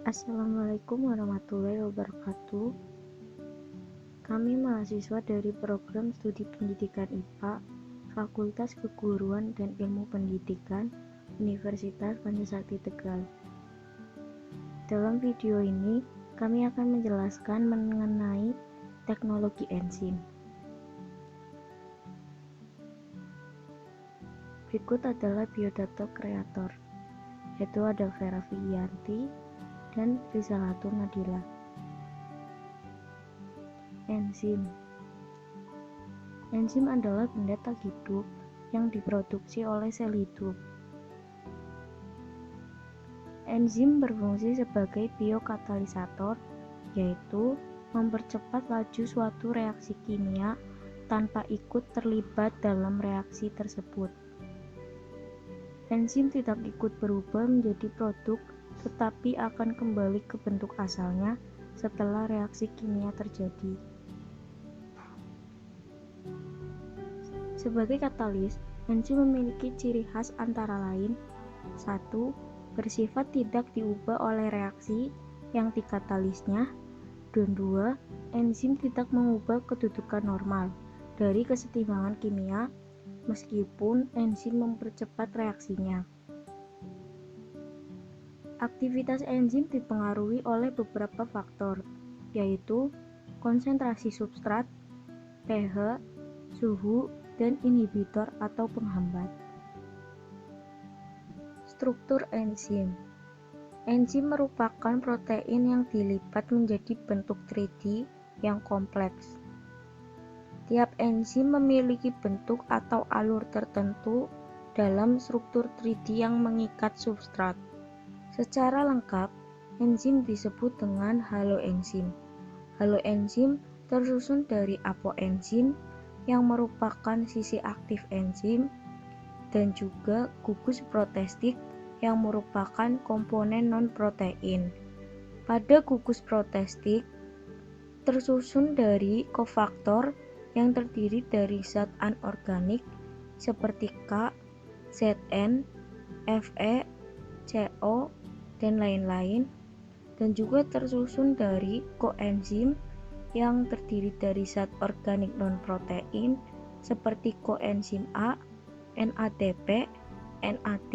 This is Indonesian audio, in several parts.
Assalamualaikum warahmatullahi wabarakatuh. Kami mahasiswa dari program studi pendidikan IPA, Fakultas Keguruan dan Ilmu Pendidikan, Universitas Pancasakti Tegal. Dalam video ini, kami akan menjelaskan mengenai teknologi enzim. Berikut adalah biodata kreator, yaitu ada Vera Vigianti dan Rizalatul Nadila. Enzim adalah benda tak hidup yang diproduksi oleh sel hidup. Enzim berfungsi sebagai biokatalisator, yaitu mempercepat laju suatu reaksi kimia tanpa ikut terlibat dalam reaksi tersebut. Enzim tidak ikut berubah menjadi produk, tetapi akan kembali ke bentuk asalnya setelah reaksi kimia terjadi. Sebagai katalis, enzim memiliki ciri khas antara lain: 1. Bersifat tidak diubah oleh reaksi yang dikatalisnya, dan 2. Enzim tidak mengubah kedudukan normal dari kesetimbangan kimia meskipun enzim mempercepat reaksinya. Aktivitas enzim dipengaruhi oleh beberapa faktor, yaitu konsentrasi substrat, pH, suhu, dan inhibitor atau penghambat. Struktur enzim. Enzim merupakan protein yang dilipat menjadi bentuk 3D yang kompleks. Tiap enzim memiliki bentuk atau alur tertentu dalam struktur 3D yang mengikat substrat. Secara lengkap, enzim disebut dengan haloenzim. Haloenzim tersusun dari apoenzim yang merupakan sisi aktif enzim dan juga gugus protestik yang merupakan komponen non-protein. Pada gugus protestik tersusun dari kofaktor yang terdiri dari zat anorganik seperti K, Zn, Fe, Co, dan lain-lain, dan juga tersusun dari koenzim yang terdiri dari zat organik non-protein seperti koenzim A, NADP, NAD,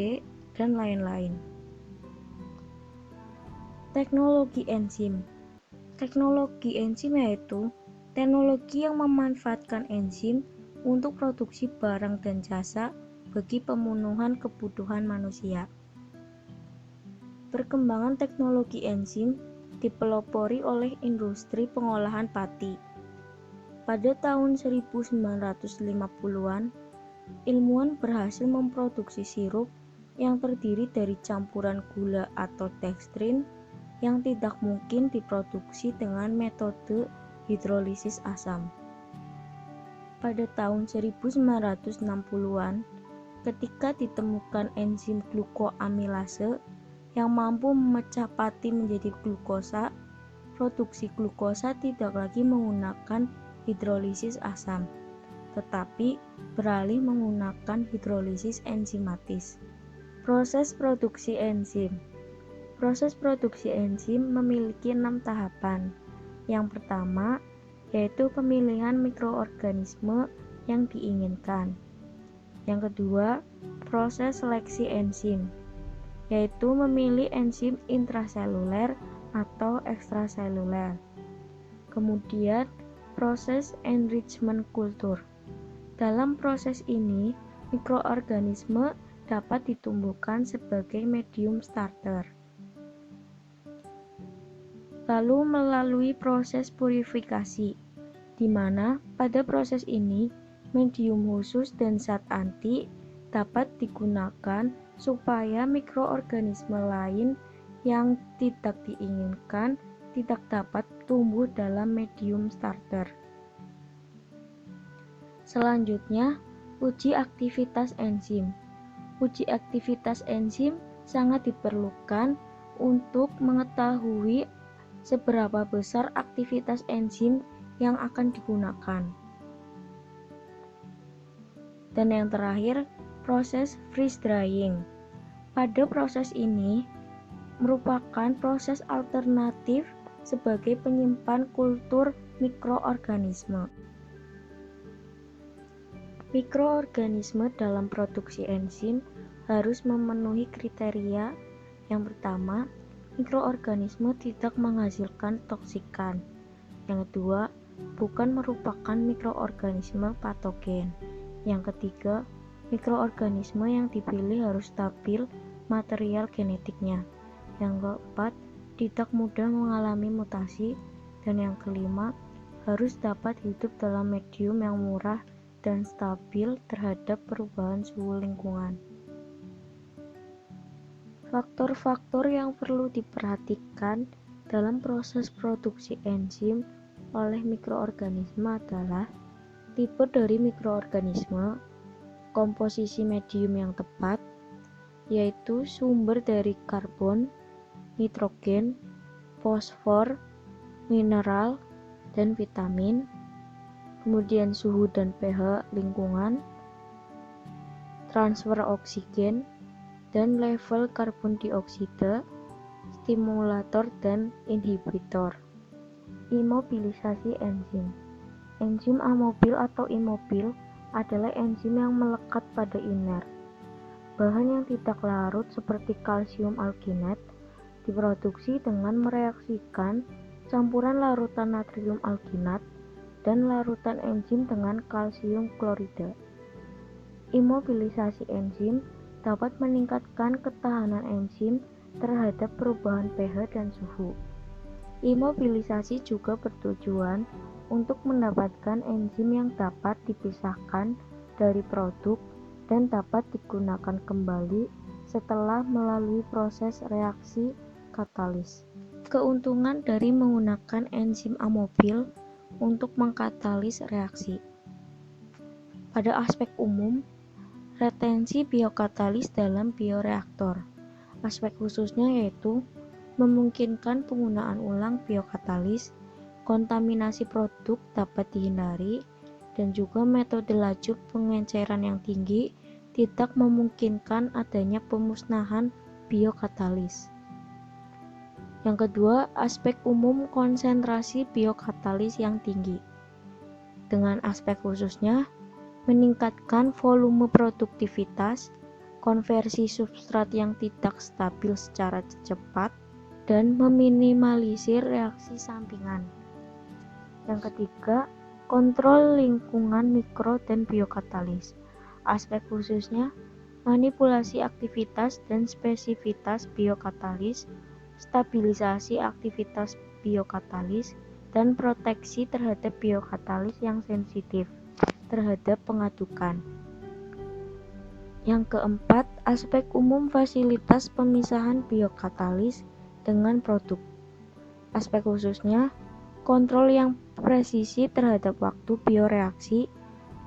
dan lain-lain. Teknologi enzim. Teknologi enzim yaitu teknologi yang memanfaatkan enzim untuk produksi barang dan jasa bagi pemenuhan kebutuhan manusia. Perkembangan teknologi enzim dipelopori oleh industri pengolahan pati. Pada tahun 1950-an, ilmuwan berhasil memproduksi sirup yang terdiri dari campuran gula atau dextrin yang tidak mungkin diproduksi dengan metode hidrolisis asam. Pada tahun 1960-an, ketika ditemukan enzim glukoamilase yang mampu memecah pati menjadi glukosa, produksi glukosa tidak lagi menggunakan hidrolisis asam, tetapi beralih menggunakan hidrolisis enzimatis. Proses produksi enzim. Proses produksi enzim memiliki 6 tahapan. Yang pertama, yaitu pemilihan mikroorganisme yang diinginkan. Yang kedua, proses seleksi enzim, yaitu memilih enzim intraseluler atau ekstraseluler. Kemudian, proses enrichment kultur. Dalam proses ini, mikroorganisme dapat ditumbuhkan sebagai medium starter. Lalu melalui proses purifikasi, di mana pada proses ini medium khusus dan zat anti dapat digunakan supaya mikroorganisme lain yang tidak diinginkan tidak dapat tumbuh dalam medium starter. Selanjutnya, uji aktivitas enzim. Uji aktivitas enzim sangat diperlukan untuk mengetahui seberapa besar aktivitas enzim yang akan digunakan. Dan yang terakhir, proses freeze drying. Pada proses ini, merupakan proses alternatif sebagai penyimpan kultur mikroorganisme. Mikroorganisme dalam produksi enzim harus memenuhi kriteria. Yang pertama, mikroorganisme tidak menghasilkan toksikan. Yang kedua, bukan merupakan mikroorganisme patogen. Yang ketiga, mikroorganisme yang dipilih harus stabil material genetiknya. Yang keempat, tidak mudah mengalami mutasi. Dan yang kelima, harus dapat hidup dalam medium yang murah dan stabil terhadap perubahan suhu lingkungan. Faktor-faktor yang perlu diperhatikan dalam proses produksi enzim oleh mikroorganisme adalah tipe dari mikroorganisme, komposisi medium yang tepat, yaitu sumber dari karbon, nitrogen, fosfor, mineral, dan vitamin, kemudian suhu dan pH lingkungan, transfer oksigen, dan level karbon dioksida, stimulator dan inhibitor. Imobilisasi enzim. Enzim amobil atau imobil adalah enzim yang melekat pada iner. Bahan yang tidak larut seperti kalsium alginat diproduksi dengan mereaksikan campuran larutan natrium alginat dan larutan enzim dengan kalsium klorida. Imobilisasi enzim dapat meningkatkan ketahanan enzim terhadap perubahan pH dan suhu. Imobilisasi juga bertujuan untuk mendapatkan enzim yang dapat dipisahkan dari produk dan dapat digunakan kembali setelah melalui proses reaksi katalis. Keuntungan dari menggunakan enzim amobil untuk mengkatalis reaksi. Pada aspek umum, retensi biokatalis dalam bioreaktor. Aspek khususnya yaitu memungkinkan penggunaan ulang biokatalis, kontaminasi produk dapat dihindari, dan juga metode laju pengenceran yang tinggi tidak memungkinkan adanya pemusnahan biokatalis. Yang kedua, aspek umum konsentrasi biokatalis yang tinggi. Dengan aspek khususnya, meningkatkan volume produktivitas, konversi substrat yang tidak stabil secara cepat, dan meminimalisir reaksi sampingan. Yang ketiga, kontrol lingkungan mikro dan biokatalis. Aspek khususnya, manipulasi aktivitas dan spesifitas biokatalis, stabilisasi aktivitas biokatalis, dan proteksi terhadap biokatalis yang sensitif terhadap pengadukan. Yang keempat, aspek umum fasilitas pemisahan biokatalis dengan produk. Aspek khususnya, kontrol yang presisi terhadap waktu bioreaksi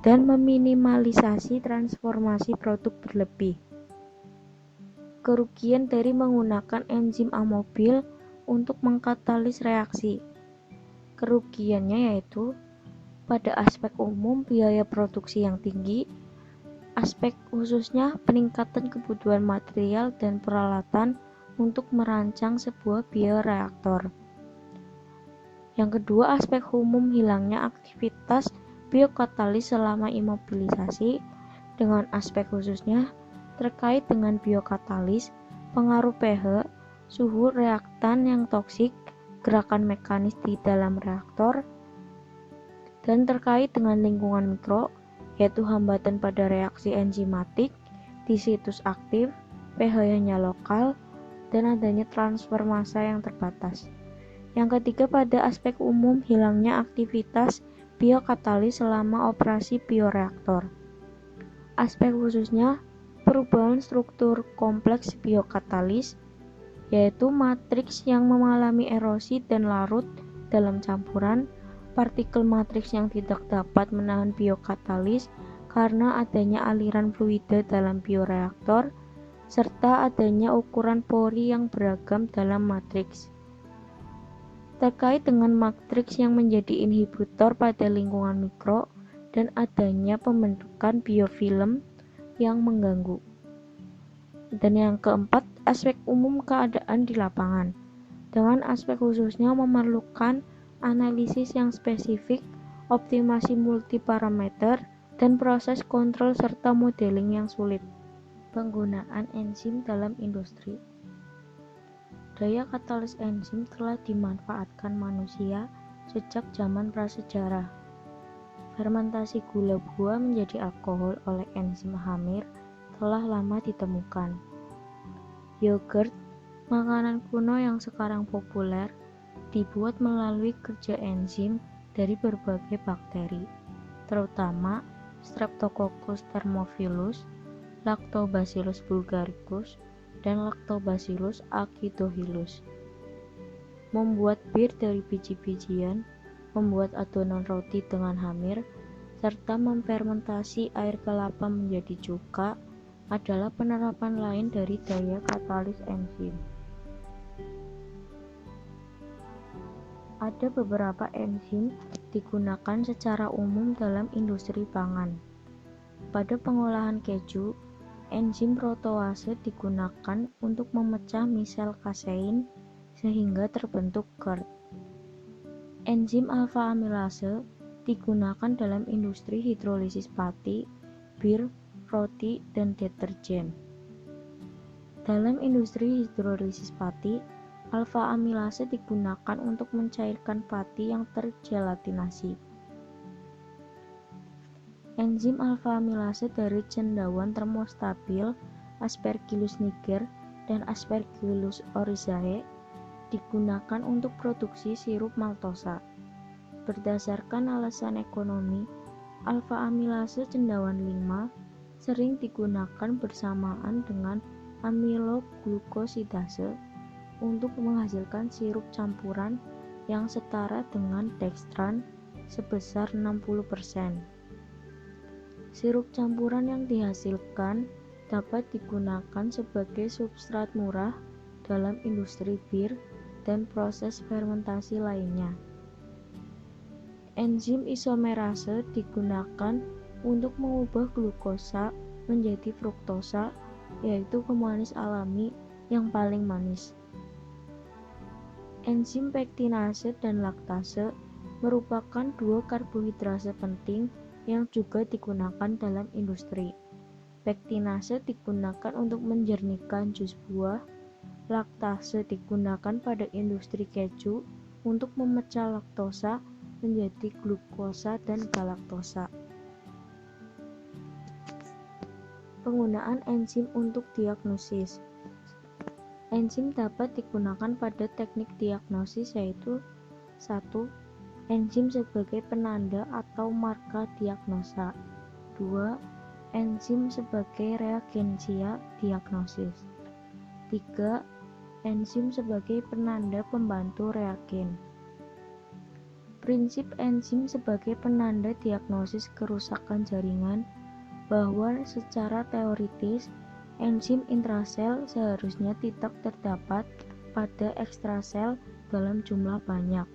dan meminimalisasi transformasi produk berlebih. Kerugian dari menggunakan enzim amobil untuk mengkatalis reaksi. Kerugiannya yaitu pada aspek umum biaya produksi yang tinggi, aspek khususnya peningkatan kebutuhan material dan peralatan untuk merancang sebuah bioreaktor. Yang kedua, aspek umum hilangnya aktivitas biokatalis selama imobilisasi, dengan aspek khususnya terkait dengan biokatalis, pengaruh pH, suhu reaktan yang toksik, gerakan mekanis di dalam reaktor, dan terkait dengan lingkungan mikro, yaitu hambatan pada reaksi enzimatik di situs aktif, pH-nya lokal, dan adanya transfer massa yang terbatas. Yang ketiga, pada aspek umum hilangnya aktivitas biokatalis selama operasi bioreaktor. Aspek khususnya perubahan struktur kompleks biokatalis, yaitu matriks yang mengalami erosi dan larut dalam campuran, partikel matriks yang tidak dapat menahan biokatalis karena adanya aliran fluida dalam bioreaktor, serta adanya ukuran pori yang beragam dalam matriks. Terkait dengan matriks yang menjadi inhibitor pada lingkungan mikro dan adanya pembentukan biofilm yang mengganggu. Dan yang keempat, aspek umum keadaan di lapangan, dengan aspek khususnya memerlukan analisis yang spesifik, optimasi multiparameter, dan proses kontrol serta modeling yang sulit. Penggunaan enzim dalam industri. Daya katalis enzim telah dimanfaatkan manusia sejak zaman prasejarah. Fermentasi gula buah menjadi alkohol oleh enzim hamir telah lama ditemukan. Yogurt, makanan kuno yang sekarang populer, dibuat melalui kerja enzim dari berbagai bakteri, terutama Streptococcus thermophilus, Lactobacillus bulgaricus, dan Lactobacillus acidophilus. Membuat bir dari biji-bijian, membuat adonan roti dengan hamir, serta memfermentasi air kelapa menjadi cuka adalah penerapan lain dari daya katalis enzim. Ada beberapa enzim digunakan secara umum dalam industri pangan. Pada pengolahan keju, enzim protease digunakan untuk memecah misel kasein sehingga terbentuk curd. Enzim alfa amilase digunakan dalam industri hidrolisis pati, bir, roti, dan deterjen. Dalam industri hidrolisis pati, alfa amilase digunakan untuk mencairkan pati yang tergelatinasi. Enzim alfa amilase dari cendawan termostabil, Aspergillus niger, dan Aspergillus oryzae digunakan untuk produksi sirup maltosa. Berdasarkan alasan ekonomi, alfa amilase cendawan 5 sering digunakan bersamaan dengan amiloglukosidase untuk menghasilkan sirup campuran yang setara dengan dextran sebesar 60%. Sirup campuran yang dihasilkan dapat digunakan sebagai substrat murah dalam industri bir dan proses fermentasi lainnya. Enzim isomerase digunakan untuk mengubah glukosa menjadi fruktosa, yaitu pemanis alami yang paling manis. Enzim pektinase dan laktase merupakan dua karbohidrase penting yang juga digunakan dalam industri. Pektinase digunakan untuk menjernihkan jus buah, laktase digunakan pada industri keju untuk memecah laktosa menjadi glukosa dan galaktosa. Penggunaan enzim untuk diagnosis. Enzim dapat digunakan pada teknik diagnosis yaitu 1. Enzim sebagai penanda atau marka diagnosa. 2. Enzim sebagai reagensia diagnosis. 3. Enzim sebagai penanda pembantu reagen. Prinsip enzim sebagai penanda diagnosis kerusakan jaringan bahwa secara teoritis enzim intrasel seharusnya tidak terdapat pada ekstrasel dalam jumlah banyak.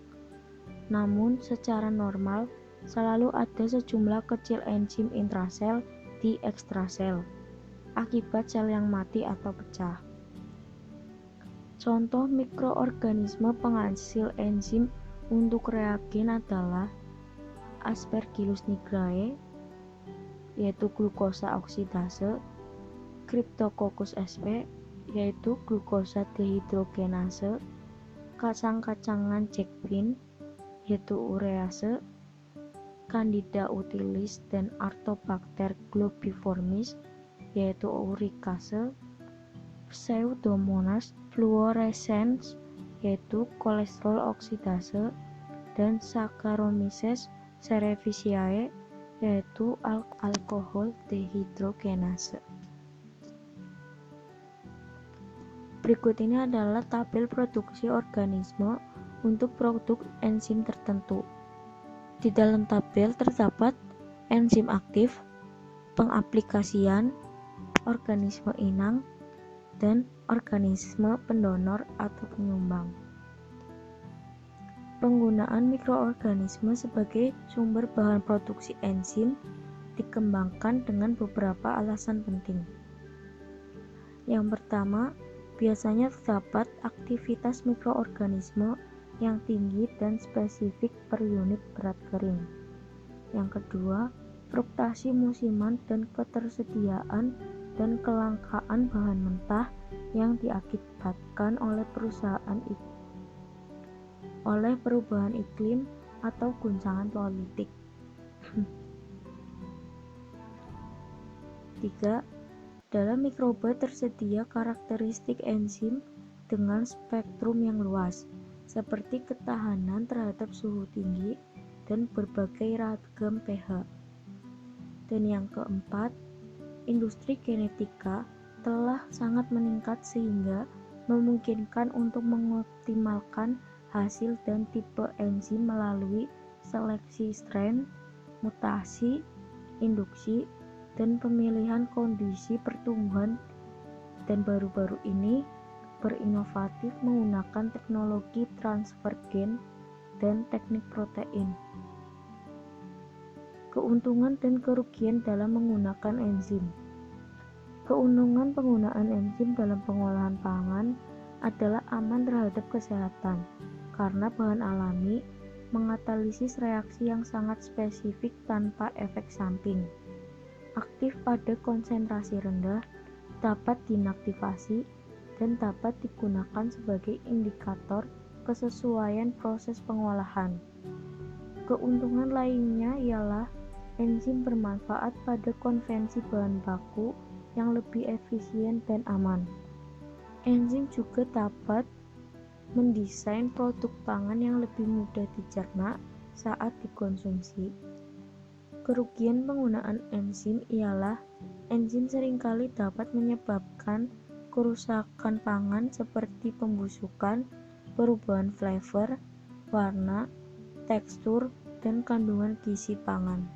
Namun secara normal selalu ada sejumlah kecil enzim intrasel di ekstrasel akibat sel yang mati atau pecah. Contoh mikroorganisme penghasil enzim untuk reagen adalah Aspergillus nigrae, yaitu glukosa oksidase, Cryptococcus sp, yaitu glukosa dehidrogenase, kacang-kacangan Jack bean, yaitu urease, Candida utilis dan Artobacter globiformis, yaitu uricase, Pseudomonas fluorescens, yaitu kolesterol oksidase, dan Saccharomyces cerevisiae, yaitu alkohol dehidrogenase. Berikut ini adalah tabel produksi organisme untuk produk enzim tertentu. Di dalam tabel terdapat enzim aktif, pengaplikasian, organisme inang, dan organisme pendonor atau penyumbang. Penggunaan mikroorganisme sebagai sumber bahan produksi enzim dikembangkan dengan beberapa alasan penting. Yang pertama, biasanya terdapat aktivitas mikroorganisme yang tinggi dan spesifik per unit berat kering. Yang kedua, fluktuasi musiman dan ketersediaan dan kelangkaan bahan mentah yang diakibatkan oleh perubahan iklim atau guncangan politik. 3. Dalam mikroba tersedia karakteristik enzim dengan spektrum yang luas, seperti ketahanan terhadap suhu tinggi dan berbagai ragam pH. Dan yang keempat, industri genetika telah sangat meningkat sehingga memungkinkan untuk mengoptimalkan hasil dan tipe enzim melalui seleksi strain, mutasi, induksi, dan pemilihan kondisi pertumbuhan, dan baru-baru ini berinovatif menggunakan teknologi transfer gen dan teknik protein. Keuntungan dan kerugian dalam menggunakan enzim. Keuntungan penggunaan enzim dalam pengolahan pangan adalah aman terhadap kesehatan karena bahan alami mengatalisis reaksi yang sangat spesifik tanpa efek samping. Aktif pada konsentrasi rendah, dapat dinaktivasi, dan dapat digunakan sebagai indikator kesesuaian proses pengolahan. Keuntungan lainnya ialah enzim bermanfaat pada konvensi bahan baku yang lebih efisien dan aman. Enzim juga dapat mendesain produk pangan yang lebih mudah dicerna saat dikonsumsi. Kerugian penggunaan enzim ialah enzim seringkali dapat menyebabkan kerusakan pangan seperti pembusukan, perubahan flavor, warna, tekstur, dan kandungan gizi pangan.